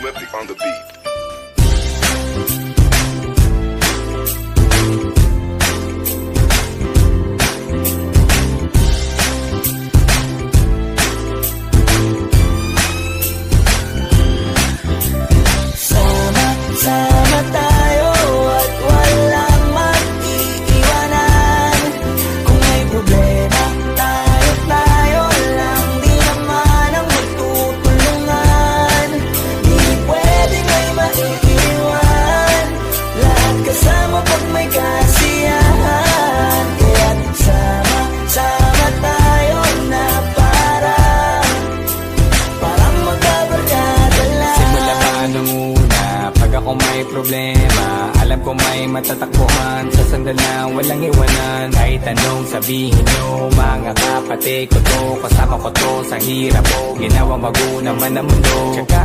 Swifty on the beat. Sama tayo at walang mag-iiwanan. Kung may problema, tayo lang. Di naman ang magtutulungan. Di pwedeng may maiiwan. Lahat kasama pag may kasiyahan. Kaya't sama tayo na parang magkabarkada lang. Simula pa nung una, pag ako may problema, alam ko may matatakbuhan. Sa sandal lang, walang iwanan. Kahit anong sabihin nyo, mga kapatid ko to, kasama ko to sa hirap ko, ginawang maguna man ang mundo. Tsaka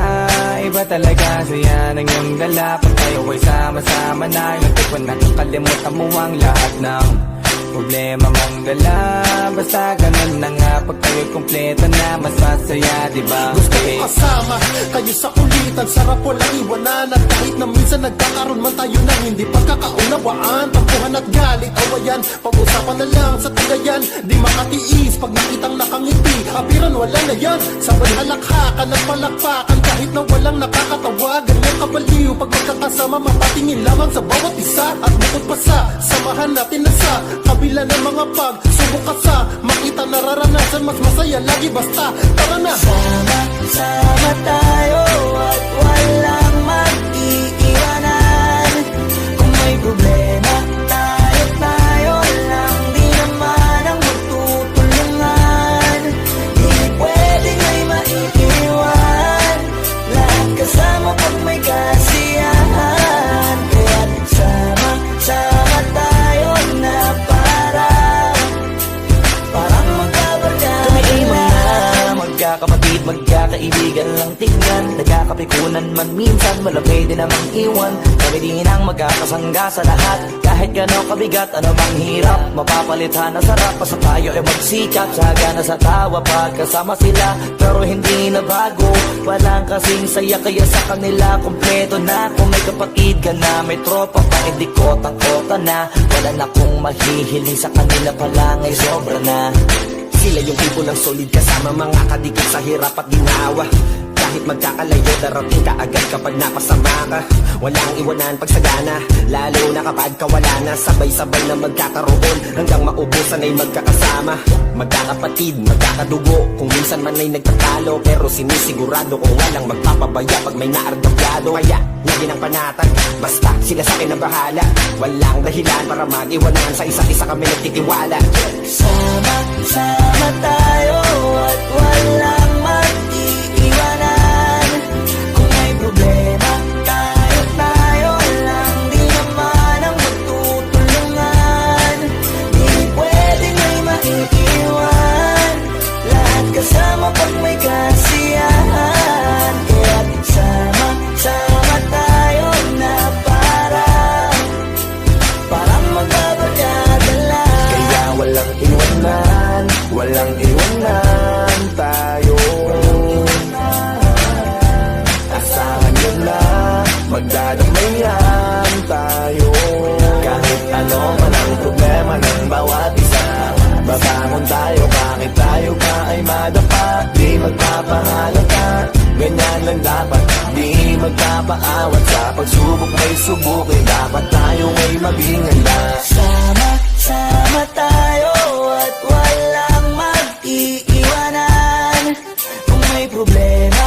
iba talaga saya ng iyong dala. Pag tayo ay sama-sama na, yung tipo nakakalimutan mo ang lahat ng problema mong dala. Basta ganun na nga, pag tayo'y kumpleto na, mas masaya, diba? Gusto ko kasama kayo sa kulitan, sarap walang iwanan. At kahit na minsan nagkakaroon man tayo ng hindi pagkakaunawaan, tampuhan at galit, awayan, pag-usapan na lang sa tagayan. Di makatiis pag nakitang nakangiti, apiran wala na yan. Sabay halakhakan at palakpakan, kahit na walang nakakatawa. Ganyan kabaliw pag magkakasama, mapatingin lamang sa bawat isa. At bukod pa sa samahan natin na sa kabila ng mga pagsubok ka sa makita nararanasan, mas masaya lagi basta tara na. Sama tayo at walang mag-iiwanan. Kung may problema, tayo lang. Di naman ang magtutulungan. Di pwedeng may maiiwan. Lahat kasama pag may kasiyahan. Kaya't sama tayo na parang magkabarkada. Kami ay mga magkakapatid, magkakaibigan lang tingnan. Nagkakapikunan man minsan, malapay din namang iwan. Kami din ang magkakasangga sa lahat. Kahit gano'ng kabigat, ano bang hirap, mapapalitan na sarap. Basta tayo ay magsikap, sagana sa tawa pagkasama sila. Pero hindi na bago, walang kasing saya. Kaya sa kanila kompleto na. Kung may kapatid ka na, may tropa pa, hindi kotang-kota na. Wala na kong mahihiling sa kanila pa lang ay sobra na. Sila yung tipo ng solid kasama, mga kadikit sa hirap at ginawa. Kahit magkakalayo, darating ka agad kapag napasama ka. Walang iwanan pag sagana, lalo na kapag kawala na. Sabay-sabay na magkakaroon, hanggang maubusan ay magkakasama. Magkakapatid, magkakadugo, kung minsan man ay nagtatalo. Pero sinisigurado kung walang magpapabaya pag may naargabyado. Kaya, lagi ng panatag, basta sila sa akin ang bahala. Walang dahilan para mag-iwanan, sa isa't isa kami nagtitiwala. Sama tayo at walang mag-iiwanan. Kung may problema, tayo lang. Di naman ang magtutulungan. Di pwedeng may maiiwan. Lahat kasama pag may kasiyahan. Kaya't sama tayo na parang magkabarkada lang. Kaya walang iwanan, walang iwanan tayo. Asahan nyo na, magdadamayan tayo. Kahit ano man ang problema ng bawat isa, babangon tayo, bakit tayo pa ay madapa. Di magpapahalata, ganyan lang dapat. Di magpapaawat, sa pagsubok may subukin. Dapat tayo ay maging handa. Sama tayo at walang mag-iiwanan. Kung may problema,